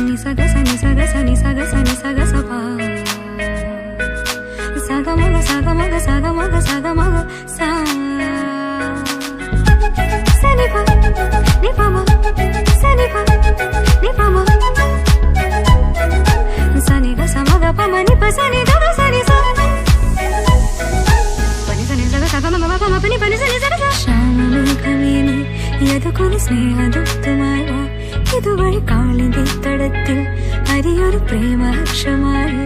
నిసగ సని సగ సని సగ సని సగ సప సగ మగ సగ మగ సగ మగ సగ మగ సా సని ప ని ప మ సని ప ని ప మ సని గ స మగ ప మ ని ప సని గ గ సని స పని సని సగ సగ మగ మ ప మ పని పని సని సగ స ശ്യാമമേഘമേനി യദുകൊരു സ്നേഹദൂതുമായി വാ ഇതുവഴി കാളിന്റെ തടത്തിൽ അരിയൊരു പ്രേമഹർഷമായി